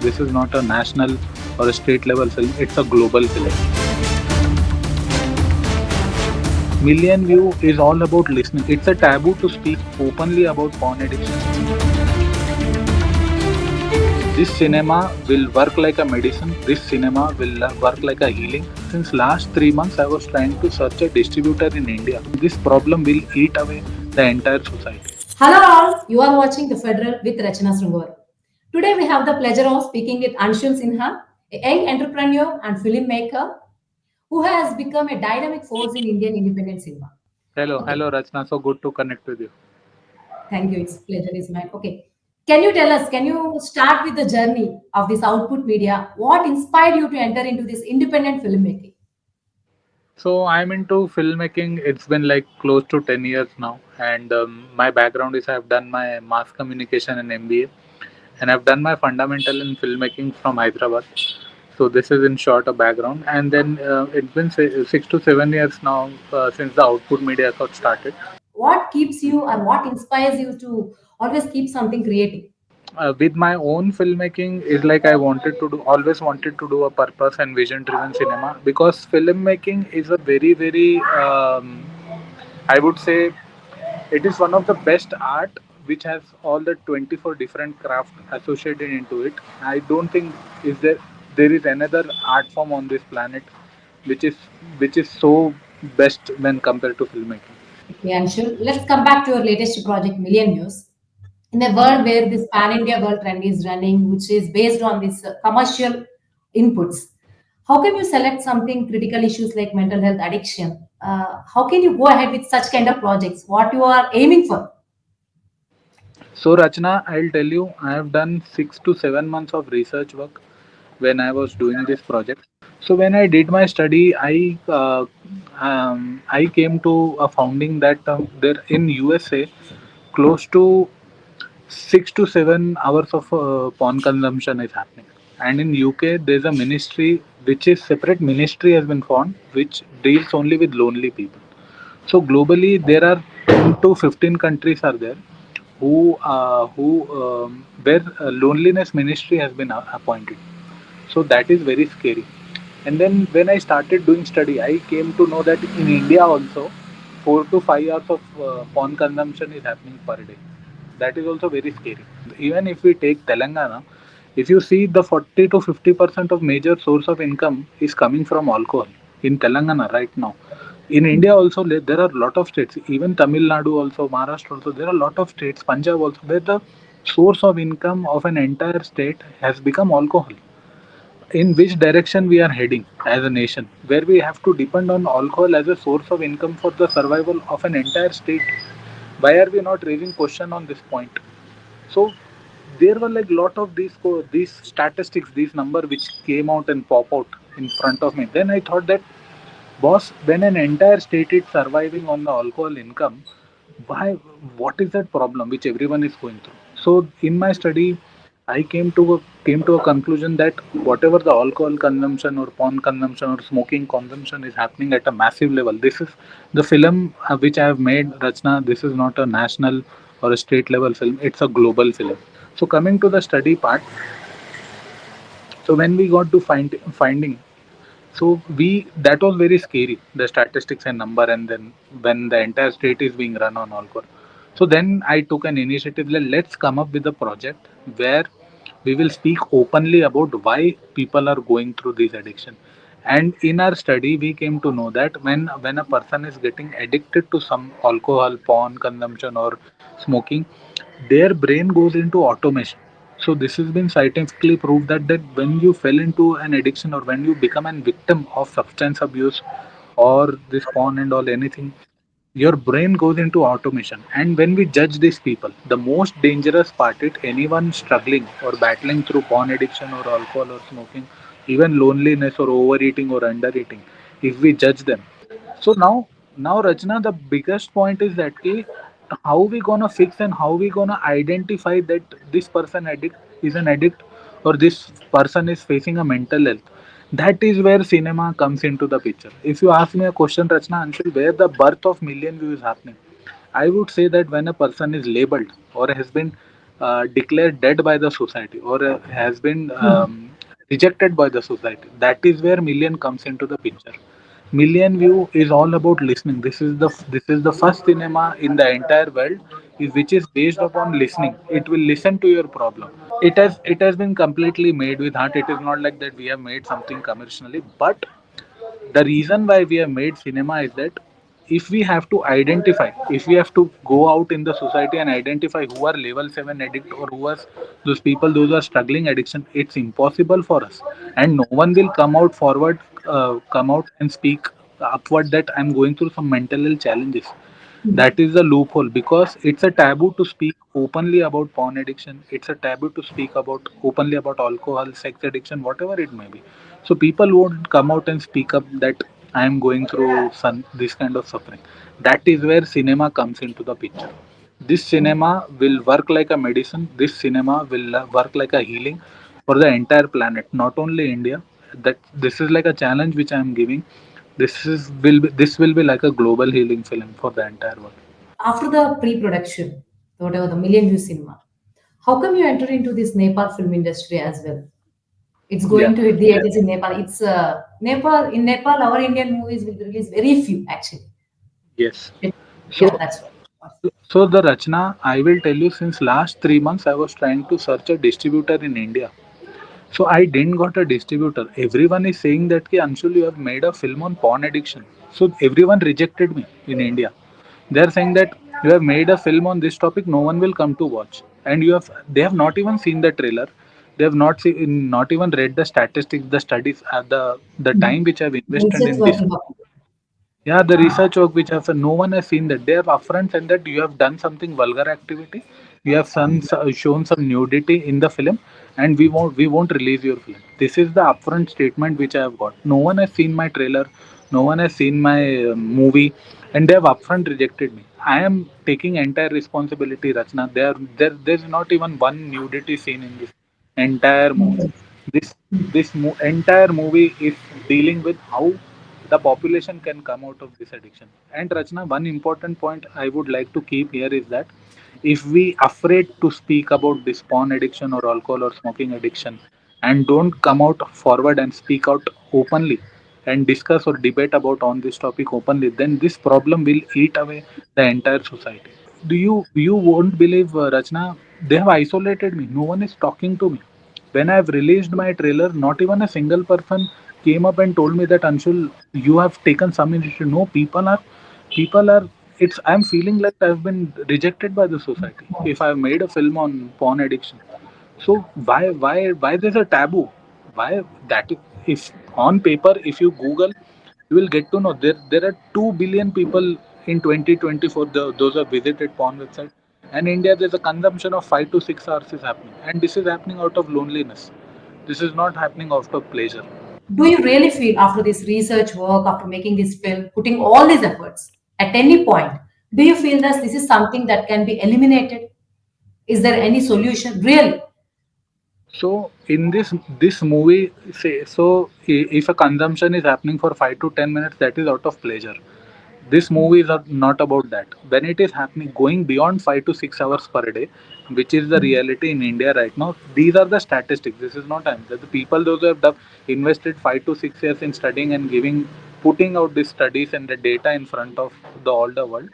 This is not a national or a state level film, it's a global film. Million View is all about listening. It's a taboo to speak openly about porn addiction. This cinema will work like a medicine. This cinema will work like a healing. Since last 3 months, I was trying to search a distributor in India. This problem will eat away the entire society. Hello all, you are watching The Federal with Rachana Srungar. Today we have the pleasure of speaking with Anshul Sinha, a young entrepreneur and filmmaker who has become a dynamic force in Indian independent cinema. Okay, Hello, Rachna. So good to connect with you. thank you. It's pleasure is mine. Okay, can you tell us, can you start with the journey of this output media? What inspired you to enter into this independent filmmaking? So I'm into filmmaking. It's been like close to 10 years now, and my background is I've done my mass communication and MBA, and I've done my fundamental in filmmaking from Hyderabad. So this is in short a background, and then it's been 6 to 7 years now since the output media got started. What keeps you or what inspires you to always keep something creative? With my own filmmaking is like I wanted to do, always wanted to do a purpose and vision driven cinema, because filmmaking is a very I would say it is one of the best art which has all the 24 different craft associated into it. I don't think is there is another art form on this planet which is which is so best when compared to filmmaking. Okay, Anshul, let's come back to your latest project, Million Views. In a world where this pan-India world trend is running, which is based on these commercial inputs, how can you select something critical issues like mental health addiction? How can you go ahead with such kind of projects? What you are aiming for? So Rachna, I'll tell you, I have done 6 to 7 months of research work when I was doing this project. So when I did my study, I came to a founding that there in USA close to 6 to 7 hours of porn consumption is happening, and in UK there's a ministry which is separate ministry has been formed which deals only with lonely people. So globally, there are 10 to 15 countries are there who where loneliness ministry has been appointed. So that is very scary. And then when I started doing study, I came to know that in India also, 4 to 5 hours of porn consumption is happening per day. That is also very scary. Even if we take Telangana, if you see the 40 to 50% of major source of income is coming from alcohol in Telangana right now. In India also there are a lot of states, even Tamil Nadu also, Maharashtra also, there are a lot of states, Punjab also, where the source of income of an entire state has become alcohol. In which direction we are heading as a nation, where we have to depend on alcohol as a source of income for the survival of an entire state? Why are we not raising question on this point? So there were like lot of these statistics, these number which came out and pop out in front of me. Then I thought that, boss, when an entire state is surviving on the alcohol income, why? What is that problem which everyone is going through? So in my study, I came to a conclusion that whatever the alcohol consumption or porn consumption or smoking consumption is happening at a massive level. This is the film which I have made, Rachna. This is not a national or a state level film. It's a global film. So coming to the study part, so when we got to finding, so we that was very scary, the statistics and number, and then when the entire state is being run on alcohol. So then I took an initiative. Let's come up with a project where we will speak openly about why people are going through this addiction. And in our study, we came to know that when a person is getting addicted to some alcohol, porn consumption, or smoking, their brain goes into automation. So this has been scientifically proved that when you fell into an addiction or when you become a victim of substance abuse or this porn and all anything, your brain goes into automation. And when we judge these people, the most dangerous part is anyone struggling or battling through porn addiction or alcohol or smoking, even loneliness or overeating or undereating, if we judge them. So now Rachna, the biggest point is that how we gonna fix and how we gonna identify that this person addict is an addict or this person is facing a mental health. That is where cinema comes into the picture. If you ask me a question, Rachna, Anshul, where the birth of million views is happening, I would say that when a person is labeled or has been declared dead by the society or has been Hmm. rejected by the society. That is where Million comes into the picture. Million View is all about listening. This is the first cinema in the entire world which is based upon listening. It will listen to your problem. It has been completely made with heart. It is not like that we have made something commercially, but the reason why we have made cinema is that if we have to go out in the society and identify who are level 7 addict or who are those people those are struggling addiction, it's impossible for us, and no one will come out forward, come out and speak upward that I'm going through some mental health challenges. That is the loophole, because it's a taboo to speak openly about porn addiction. It's a taboo to speak about openly about alcohol, sex addiction, whatever it may be. So people won't come out and speak up that I am going through this kind of suffering. That is where cinema comes into the picture. This cinema will work like a medicine. This cinema will work like a healing for the entire planet, not only India. That this is like a challenge which I am giving. This will be like a global healing film for the entire world. After the pre-production, whatever the million view cinema, how come you enter into this Nepal film industry as well? It's Yeah. going to hit the theaters in Nepal. It's Nepal. In Nepal, our Indian movies will release very few actually. Yes. Yeah, So, that's what. so the Rachna, I will tell you, since last 3 months, I was trying to search a distributor in India. So I didn't got a distributor. Everyone is saying that Ki Anshul, you have made a film on porn addiction. So everyone rejected me in India. They are saying that you have made a film on this topic, no one will come to watch. And they have not even seen the trailer. They have not even read the statistics, the studies, the Mhm. time which I've invested Research in work this. about. Yeah, the research work which have no one has seen that. They have upfront said that you have done something vulgar activity, you have shown some nudity in the film, and we won't release your film. This is the upfront statement which I have got. No one has seen my trailer, no one has seen my movie, and they have upfront rejected me. I am taking entire responsibility, Rachna. There's not even one nudity scene in this entire movie. This entire movie is dealing with how the population can come out of this addiction. And Rachna, one important point I would like to keep here is that if we afraid to speak about this porn addiction or alcohol or smoking addiction and don't come out forward and speak out openly and discuss or debate about on this topic openly, then this problem will eat away the entire society. You won't believe, Rachna, they have isolated me. No one is talking to me. When I've released my trailer, not even a single person came up and told me that Anshul, you have taken some initiative. No, people are it's I'm feeling like I've been rejected by the society if I've made a film on porn addiction. So why there's a taboo? Why that if on paper, if you Google, you will get to know there are 2 billion people in 2024. Those are visited porn website, and India there's a consumption of 5 to 6 hours is happening, and this is happening out of loneliness. This is not happening out of pleasure. Do you really feel after this research work, after making this film, putting all these efforts, at any point, do you feel that this is something that can be eliminated? Is there any solution? Real? So in this movie, say so if a consumption is happening for 5 to 10 minutes, that is out of pleasure. This movies are not about that. When it is happening, going beyond 5 to 6 hours per day, which is the reality in India right now, these are the statistics. This is not time. That the people those who have invested 5 to 6 years in studying and putting out these studies and the data in front of the all the world.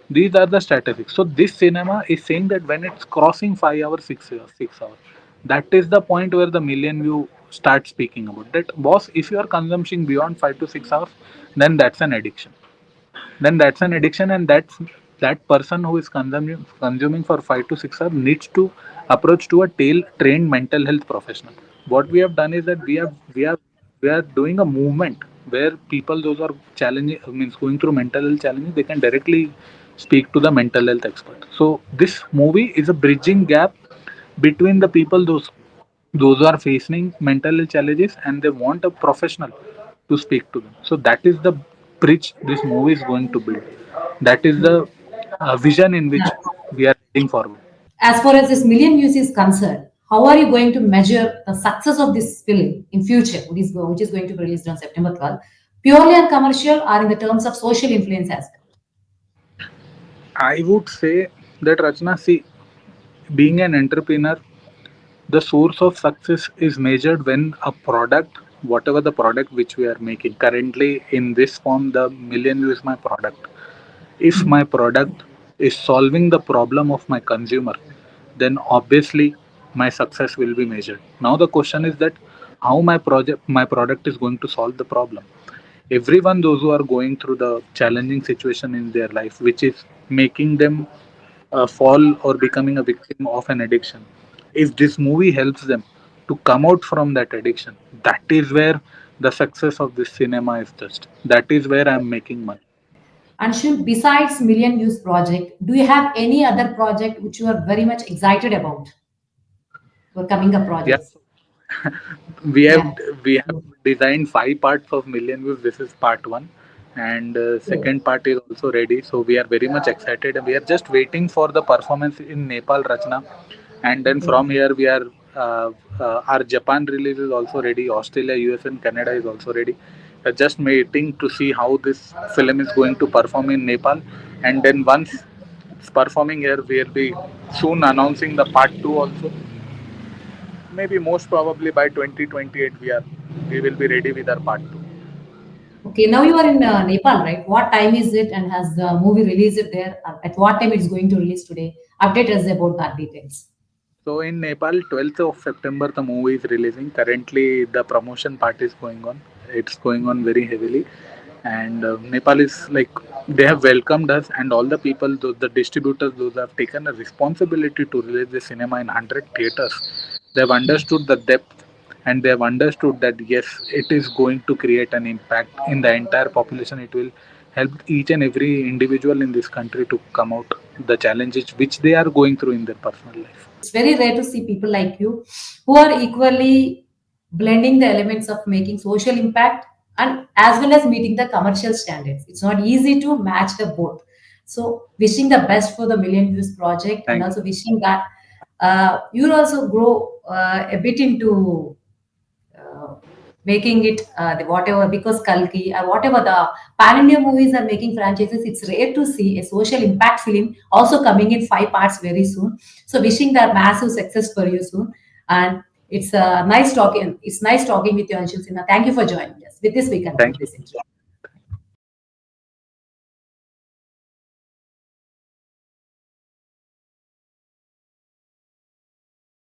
These are the statistics. So this cinema is saying that when it's crossing 5 hours, 6 hours, 6 hours, that is the point where the million view start speaking about that. Boss, if you are consuming beyond 5 to 6 hours, then that's an addiction. And that person who is consuming for 5 to 6 hours needs to approach to a trained mental health professional. What we have done is that we are doing a movement where people those are challenging means going through mental health challenges, they can directly speak to the mental health expert. So this movie is a bridging gap between the people those who are facing mental health challenges and they want a professional to speak to them. So that is the bridge this movie is going to build. That is the vision in which we are heading forward. As far as this million views is concerned, how are you going to measure the success of this film in future, which is going to be released on September 12th? Purely and commercial, or in the terms of social influence as I would say that, Rachna, see, being an entrepreneur, the source of success is measured when a product, whatever the product which we are making, currently in this form, the million view is my product. If my product is solving the problem of my consumer, then obviously my success will be measured. Now the question is that how my product is going to solve the problem. Everyone, those who are going through the challenging situation in their life, which is making them fall or becoming a victim of an addiction, if this movie helps them to come out from that addiction, that is where the success of this cinema is judged. That is where I am making money. Anshul, besides Million Views project, do you have any other project which you are very much excited about for coming up Yeah, projects? we have Yeah. we have designed 5 parts of million views. This is part one, and Oh, second part is also ready. So we are very much excited, and we are just waiting for the performance in Nepal, Rachna, and then okay. from here we are. Our Japan release is also ready. Australia, US, and Canada is also ready. We're just waiting to see how this film is going to perform in Nepal, and then once it's performing here, we'll be soon announcing the part two also. Maybe most probably by 2028 we will be ready with our part 2. Okay, now you are in Nepal, right? What time is it and has the movie released it there? At what time it's going to release today? Update us about that details. So in Nepal, 12th of September the movie is releasing. Currently the promotion part is going on. It's going on very heavily, and Nepal is like, they have welcomed us, and all the people, the distributors, those have taken a responsibility to release the cinema in 100 theaters. They have understood the depth, and they have understood that yes, it is going to create an impact in the entire population. It will help each and every individual in this country to come out the challenges which they are going through in their personal life. It's very rare to see people like you who are equally blending the elements of making social impact and as well as meeting the commercial standards. It's not easy to match the both. So, wishing the best for the Million Views project and Thank also wishing that you'll also grow a bit into uh, making it the whatever because Kalki or whatever the pan India movies are making franchises. It's rare to see a social impact film also coming in 5 parts very soon. So wishing that massive success for you soon. And it's nice talking. It's nice talking with you, Anshul Sinha. Thank you for joining us. With this, we thank conclude you. this interview.